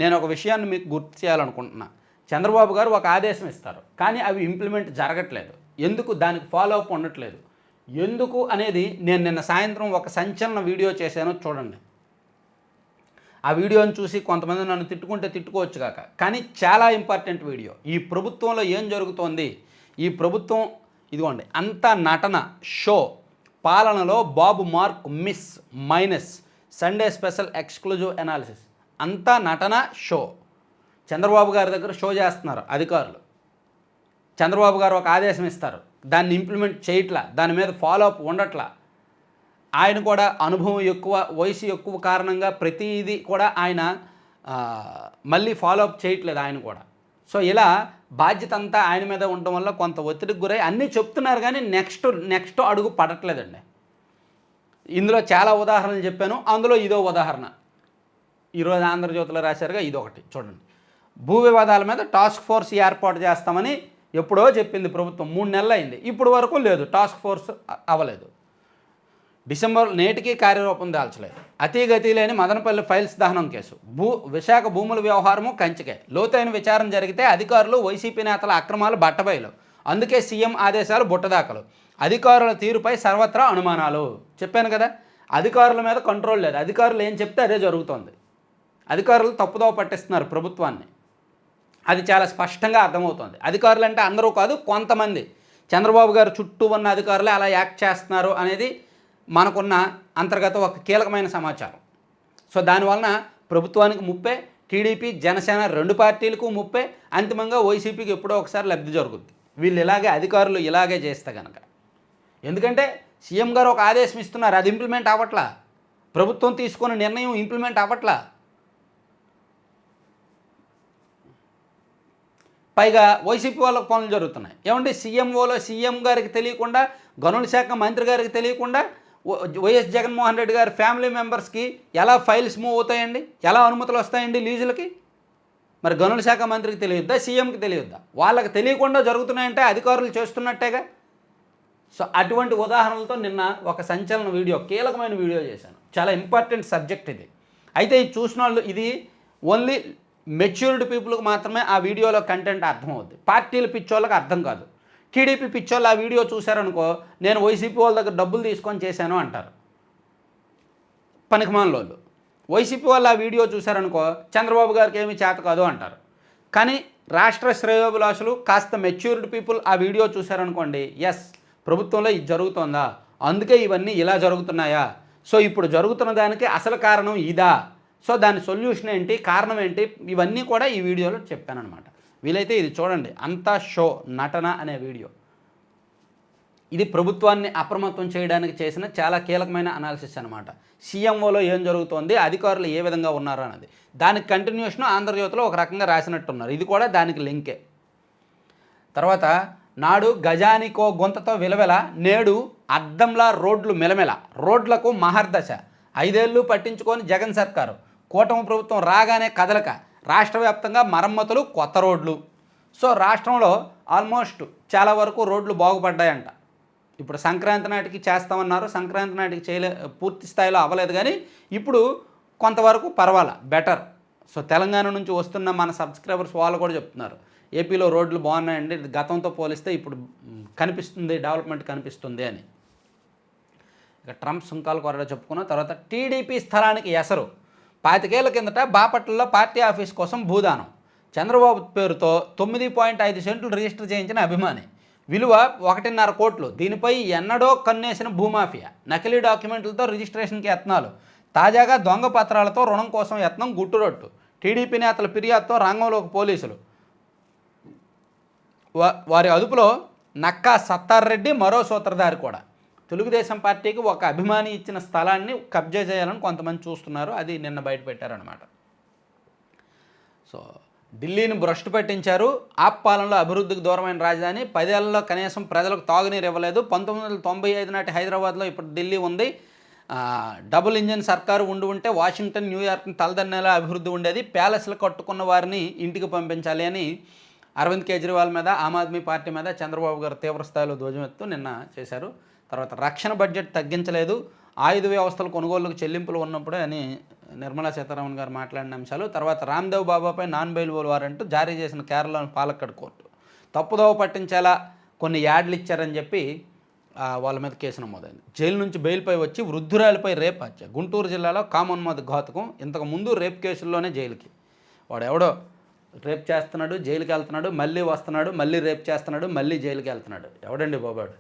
Speaker 1: నేను ఒక విషయాన్ని మీకు గుర్తు చేయాలనుకుంటున్నా. చంద్రబాబు గారు ఒక ఆదేశం ఇస్తారు, కానీ అవి ఇంప్లిమెంట్ జరగట్లేదు. ఎందుకు? దానికి ఫాలో అప్ ఉండట్లేదు. ఎందుకు అనేది నేను నిన్న సాయంత్రం ఒక సంచలన వీడియో చేశాను, చూడండి. ఆ వీడియోని చూసి కొంతమంది నన్ను తిట్టుకుంటే తిట్టుకోవచ్చు కాక, కానీ చాలా ఇంపార్టెంట్ వీడియో. ఈ ప్రభుత్వంలో ఏం జరుగుతోంది, ఈ ప్రభుత్వం ఇదిగోండి అంతా నటన, షో, పాలనలో Babu mark miss minus, Sunday special exclusive analysis. అంతా నటన, షో. చంద్రబాబు గారి దగ్గర షో చేస్తున్నారు అధికారులు. చంద్రబాబు గారు ఒక ఆదేశం ఇస్తారు, దాన్ని ఇంప్లిమెంట్ చేయట్లా, దాని మీద ఫాలో అప్ ఉండట్లా. ఆయన కూడా అనుభవం ఎక్కువ, వయసు ఎక్కువ కారణంగా ప్రతిదీ కూడా ఆయన మళ్ళీ ఫాలో అప్ చేయట్లేదు ఆయన కూడా. సో ఇలా బాధ్యత అంతా ఆయన మీద ఉండడం వల్ల కొంత ఒత్తిడికి గురై అన్నీ చెప్తున్నారు, కానీ నెక్స్ట్ అడుగు పడట్లేదండి. ఇందులో చాలా ఉదాహరణలు చెప్పాను, అందులో ఇదో ఉదాహరణ. ఈరోజు ఆంధ్రజ్యోతిలో రాశారుగా, ఇదొకటి చూడండి. భూ వివాదాల మీద టాస్క్ ఫోర్స్ ఏర్పాటు చేస్తామని ఎప్పుడో చెప్పింది ప్రభుత్వం, 3 నెలలు అయింది, ఇప్పుడు వరకు లేదు, టాస్క్ ఫోర్స్ అవ్వలేదు. డిసెంబర్ నేటికి కార్యరూపం దాల్చలేదు. అతిగతి లేని మదనపల్లి ఫైల్స్ దహనం కేసు. విశాఖ భూముల వ్యవహారము కంచికే. లోతైన విచారణ జరిగితే అధికారులు, వైసీపీ నేతల అక్రమాలు బట్టబయలు. అందుకే సీఎం ఆదేశాలు బుట్టదాఖలు. అధికారుల తీరుపై సర్వత్రా అనుమానాలు. చెప్పాను కదా, అధికారుల మీద కంట్రోల్ లేదు. అధికారులు ఏం చెప్తే అదే జరుగుతోంది. అధికారులు తప్పుదోవ పట్టిస్తున్నారు ప్రభుత్వాన్ని. అది చాలా స్పష్టంగా అర్థమవుతుంది. అధికారులు అంటే అందరూ కాదు, కొంతమంది చంద్రబాబు గారు చుట్టూ ఉన్న అధికారులే అలా యాక్ట్ చేస్తున్నారు అనేది మనకున్న అంతర్గత ఒక కీలకమైన సమాచారం. సో దానివలన ప్రభుత్వానికి ముప్పే, టీడీపీ జనసేన 2 పార్టీలకు ముప్పే, అంతిమంగా వైసీపీకి ఎప్పుడో ఒకసారి లబ్ధి జరుగుద్ది వీళ్ళు ఇలాగే అధికారులు ఇలాగే చేస్తే కనుక. ఎందుకంటే సీఎం గారు ఒక ఆదేశం ఇస్తున్నారు, అది ఇంప్లిమెంట్ అవ్వట్లా. ప్రభుత్వం తీసుకున్న నిర్ణయం ఇంప్లిమెంట్ అవ్వట్లా. పైగా వైసీపీ వాళ్ళకు పనులు జరుగుతున్నాయి. ఏమంటే సీఎం గారికి తెలియకుండా, గనుల శాఖ మంత్రి గారికి తెలియకుండా వైఎస్ జగన్మోహన్ రెడ్డి గారి ఫ్యామిలీ మెంబర్స్కి ఎలా ఫైల్స్ మూవ్ అవుతాయండి, ఎలా అనుమతులు వస్తాయండి లీజులకి? మరి గనుల శాఖ మంత్రికి తెలియద్దా, సీఎంకి తెలియద్దా? వాళ్ళకి తెలియకుండా జరుగుతున్నాయంటే అధికారులు చేస్తున్నట్టేగా. సో అటువంటి ఉదాహరణలతో నిన్న ఒక సంచలన వీడియో, కీలకమైన వీడియో చేశాను. చాలా ఇంపార్టెంట్ సబ్జెక్ట్ ఇది. అయితే ఇది చూసిన వాళ్ళు, ఇది ఓన్లీ మెచ్యూర్డ్ పీపుల్కి మాత్రమే ఆ వీడియోలో కంటెంట్ అర్థమవుద్ది. పార్టీల పిచ్చోళ్ళకి అర్థం కాదు. టీడీపీ పిచ్చోళ్ళు ఆ వీడియో చూశారనుకో, నేను వైసీపీ వాళ్ళ దగ్గర డబ్బులు తీసుకొని చేశాను అంటారు, పనికిమాలోళ్ళు. వైసీపీ వాళ్ళు ఆ వీడియో చూశారనుకో, చంద్రబాబు గారికి ఏమీ చేత కాదు అంటారు. కానీ రాష్ట్ర శ్రేయోభిలాషులు, కాస్త మెచ్యూర్డ్ పీపుల్ ఆ వీడియో చూశారనుకోండి, ఎస్ ప్రభుత్వంలో ఇది జరుగుతోందా, అందుకే ఇవన్నీ ఇలా జరుగుతున్నాయా, సో ఇప్పుడు జరుగుతున్న దానికి అసలు కారణం ఇదా, సో దాని సొల్యూషన్ ఏంటి, కారణం ఏంటి, ఇవన్నీ కూడా ఈ వీడియోలో చెప్పానన్నమాట. వీలైతే ఇది చూడండి, అంతా షో నటన అనే వీడియో. ఇది ప్రభుత్వాన్ని అప్రమత్తం చేయడానికి చేసిన చాలా కీలకమైన అనాలిసిస్ అనమాట. సీఎంఓలో ఏం జరుగుతోంది, అధికారులు ఏ విధంగా ఉన్నారు అన్నది. దానికి కంటిన్యూషన్ ఆంధ్రజ్యోతిలో ఒక రకంగా రాసినట్టున్నారు. ఇది కూడా దానికి లింకే. తర్వాత నాడు గజానికో గుంతతో విలవెల, నేడు అద్దంలా రోడ్లు మెలమెల, రోడ్లకు మహర్దశ, 5 ఏళ్ళు పట్టించుకొని జగన్ సర్కారు, కూటమి ప్రభుత్వం రాగానే కదలక, రాష్ట్ర వ్యాప్తంగా మరమ్మతులు, కొత్త రోడ్లు. సో రాష్ట్రంలో ఆల్మోస్ట్ చాలా వరకు రోడ్లు బాగుపడ్డాయంట. ఇప్పుడు సంక్రాంతి నాటికి చేస్తామన్నారు, సంక్రాంతి నాటికి పూర్తి స్థాయిలో అవ్వలేదు, కానీ ఇప్పుడు కొంతవరకు పర్వాలా, బెటర్. సో తెలంగాణ నుంచి వస్తున్న మన సబ్స్క్రైబర్స్ వాళ్ళు కూడా చెప్తున్నారు, ఏపీలో రోడ్లు బాగున్నాయండి, గతంతో పోలిస్తే ఇప్పుడు కనిపిస్తుంది, డెవలప్మెంట్ కనిపిస్తుంది అని. ఇక ట్రంప్ సుంకాలు కొరడా చెప్పుకున్న తర్వాత టీడీపీ స్థలానికి ఎసరు. 25 ఏళ్ల కిందట బాపట్లలో పార్టీ ఆఫీస్ కోసం భూదానం, చంద్రబాబు పేరుతో 9.5 సెంట్లు రిజిస్టర్ చేయించిన అభిమాని, విలువ 1.5 కోట్లు. దీనిపై ఎన్నడో కన్నేసిన భూమాఫియా, నకిలీ డాక్యుమెంట్లతో రిజిస్ట్రేషన్కి యత్నాలు, తాజాగా దొంగ పత్రాలతో రుణం కోసం యత్నం గుట్టురొట్టు, టీడీపీ నేతల ఫిర్యాదుతో రంగంలోకి పోలీసులు, వారి అదుపులో నక్కా సత్తారెడ్డి, మరో సూత్రధారి కూడా. తెలుగుదేశం పార్టీకి ఒక అభిమాని ఇచ్చిన స్థలాన్ని కబ్జా చేయాలని కొంతమంది చూస్తున్నారు, అది నిన్న బయటపెట్టారనమాట. సో ఢిల్లీని భ్రష్టు పట్టించారు, ఆప్ పాలనలో అభివృద్ధికి దూరమైన రాజధాని, 10 ఏళ్లలో కనీసం ప్రజలకు తాగునీరు ఇవ్వలేదు. 1995 నాటి హైదరాబాద్లో ఇప్పుడు ఢిల్లీ ఉంది. డబుల్ ఇంజిన్ సర్కారు ఉంటే వాషింగ్టన్, న్యూయార్క్ని తలదన్నేలా అభివృద్ధి ఉండేది. ప్యాలెస్లు కట్టుకున్న వారిని ఇంటికి పంపించాలి అని అరవింద్ కేజ్రీవాల్ మీద, ఆమ్ ఆద్మీ పార్టీ మీద చంద్రబాబు గారు తీవ్రస్థాయిలో ధ్వజమెత్తు నిన్న చేశారు. తర్వాత రక్షణ బడ్జెట్ తగ్గించలేదు, ఆయుధ వ్యవస్థల కొనుగోలుకు చెల్లింపులు ఉన్నప్పుడే అని నిర్మలా సీతారామన్ గారు మాట్లాడిన అంశాలు. తర్వాత రామ్దేవ్ బాబాపై నాన్ బెయిల్ వారెంట్ జారీ చేసిన కేరళ పాలక్కడ్ కోర్టు, తప్పుదోవ పట్టించేలా కొన్ని యాడ్లు ఇచ్చారని చెప్పి వాళ్ళ మీద కేసు నమోదైంది. జైలు నుంచి బెయిల్పై వచ్చి వృద్ధురాలిపై రేప్ హత్య, గుంటూరు జిల్లాలో కామన్మద్ ఘాతుకం. ఇంతకుముందు రేప్ కేసుల్లోనే జైలుకి, వాడు ఎవడో రేప్ చేస్తున్నాడు, జైలుకి వెళ్తున్నాడు, మళ్ళీ వస్తున్నాడు, మళ్ళీ రేప్ చేస్తున్నాడు, మళ్ళీ జైలుకి వెళ్తున్నాడు. ఎవడండి బాబాడు?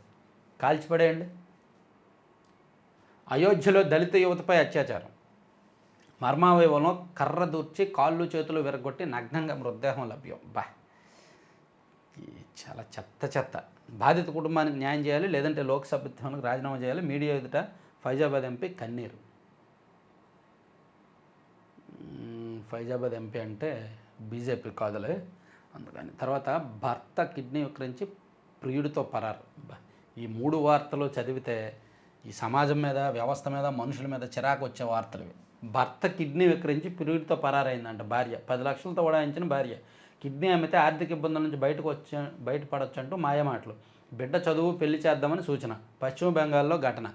Speaker 1: కాల్చిపడేయండి. అయోధ్యలో దళిత యువతపై అత్యాచారం, మర్మావయవంలో కర్ర దూర్చి కాళ్ళు చేతులు విరగొట్టి నగ్నంగా మృతదేహం లభ్యం. చాలా చెత్త. బాధిత కుటుంబానికి న్యాయం చేయాలి, లేదంటే లోక్సభ్యత్వానికి రాజీనామా చేయాలి. మీడియా ఎదుట ఫైజాబాద్ ఎంపీ కన్నీరు. ఫైజాబాద్ ఎంపీ అంటే బీజేపీ కాదులే, అందుకని. తర్వాత భర్త కిడ్నీ విక్రయించి ప్రియుడితో పరారు. ఈ 3 వార్తలు చదివితే ఈ సమాజం మీద, వ్యవస్థ మీద, మనుషుల మీద చిరాకు వచ్చే వార్తలు ఇవి. భర్త కిడ్నీ విక్రయించి ప్రియుడితో పరారైందంట భార్య. 10 లక్షలతో ఉడాయించిన భార్య. కిడ్నీ అమ్మితే ఆర్థిక ఇబ్బందుల నుంచి బయటపడొచ్చు అంటూ మాయమాటలు. బిడ్డ చదువు పెళ్లి చేద్దామని సూచన. పశ్చిమ బెంగాల్లో ఘటన.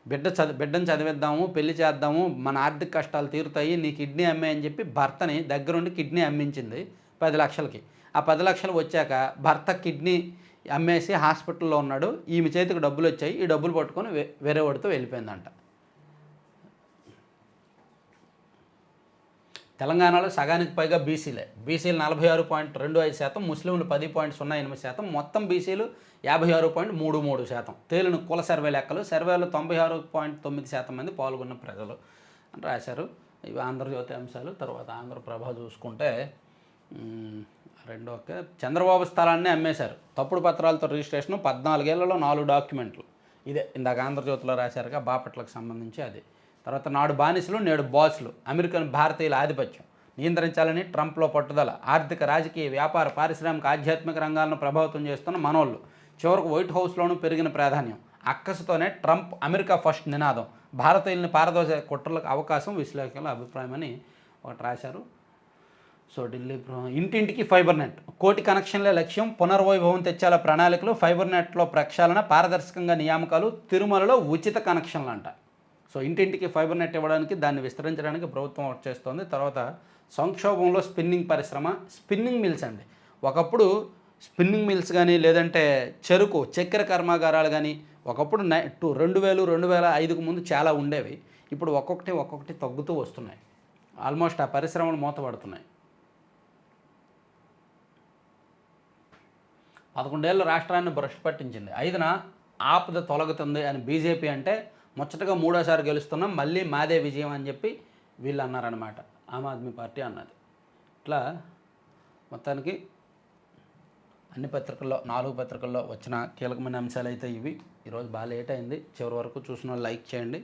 Speaker 1: బిడ్డను చదివిద్దాము, పెళ్లి చేద్దాము, మన ఆర్థిక కష్టాలు తీరుతాయి, నీ కిడ్నీ అమ్మే అని చెప్పి భర్తని దగ్గరుండి కిడ్నీ అమ్మించింది 10 లక్షలకి. ఆ 10 లక్షలు వచ్చాక భర్త కిడ్నీ అమ్మేసి హాస్పిటల్లో ఉన్నాడు, ఈమె చేతికి డబ్బులు వచ్చాయి, ఈ డబ్బులు పట్టుకొని వేరే వాడితో వెళ్ళిపోయిందంట. తెలంగాణలో సగానికి పైగా బీసీలు 46.25%, ముస్లింలు 10.08%, మొత్తం బీసీలు 56.33%. తేలిన కుల సర్వే లెక్కలు. సర్వేలో 96.9% మంది పాల్గొన్న ప్రజలు అని రాశారు. ఇవి ఆంధ్రజ్యోతి అంశాలు. తర్వాత ఆంధ్రప్రభ చూసుకుంటే చంద్రబాబు స్థలాన్ని అమ్మేశారు, తప్పుడు పత్రాలతో రిజిస్ట్రేషన్, 14 ఏళ్లలో 4 డాక్యుమెంట్లు. ఇదే ఇందాక ఆంధ్రజ్యోతిలో రాశారుగా బాపట్లకు సంబంధించి అది. తర్వాత నాడు బానిసలు నేడు బాసులు, అమెరికన్ భారతీయుల ఆధిపత్యం నియంత్రించాలని ట్రంప్లో పట్టుదల, ఆర్థిక రాజకీయ వ్యాపార పారిశ్రామిక ఆధ్యాత్మిక రంగాలను ప్రభావితం చేస్తున్న మనోళ్ళు, చివరకు వైట్ హౌస్లోనూ పెరిగిన ప్రాధాన్యం, అక్కసుతోనే ట్రంప్ అమెరికా ఫస్ట్ నినాదం, భారతీయుల్ని పారదోసే కుట్రలకు అవకాశం, విశ్లేషకుల అభిప్రాయం అని ఒకటి రాశారు. సో ఢిల్లీ ఇంటింటికి ఫైబర్ నెట్, కోటి కనెక్షన్లే లక్ష్యం, పునర్వైభవం తెచ్చేలా ప్రణాళికలు, ఫైబర్ నెట్లో ప్రక్షాళన, పారదర్శకంగా నియామకాలు, తిరుమలలో ఉచిత కనెక్షన్లు అంట. సో ఇంటింటికి ఫైబర్ నెట్ ఇవ్వడానికి, దాన్ని విస్తరించడానికి ప్రభుత్వం వర్క్ చేస్తోంది. తర్వాత సంక్షోభంలో స్పిన్నింగ్ పరిశ్రమ, స్పిన్నింగ్ మిల్స్ అండి. ఒకప్పుడు స్పిన్నింగ్ మిల్స్ కానీ లేదంటే చెరుకు చక్కెర కర్మాగారాలు కానీ ఒకప్పుడు 2005కు ముందు చాలా ఉండేవి. ఇప్పుడు ఒక్కొక్కటి తగ్గుతూ వస్తున్నాయి. ఆల్మోస్ట్ ఆ పరిశ్రమలు మూతపడుతున్నాయి. 11 ఏళ్ళు రాష్ట్రాన్ని భ్రష్టు పట్టించింది, 5న ఆపద తొలగుతుంది అని బీజేపీ అంటే, ముచ్చటగా 3వ సారి గెలుస్తున్నాం, మళ్ళీ మాదే విజయం అని చెప్పి వీళ్ళు అన్నారనమాట, ఆమ్ ఆద్మీ పార్టీ అన్నది. ఇట్లా మొత్తానికి అన్ని పత్రికల్లో 4 పత్రికల్లో వచ్చిన కీలకమైన అంశాలు అయితే ఇవి. ఈరోజు బాగా లేట్ అయింది. చివరి వరకు చూసిన వాళ్ళు లైక్ చేయండి.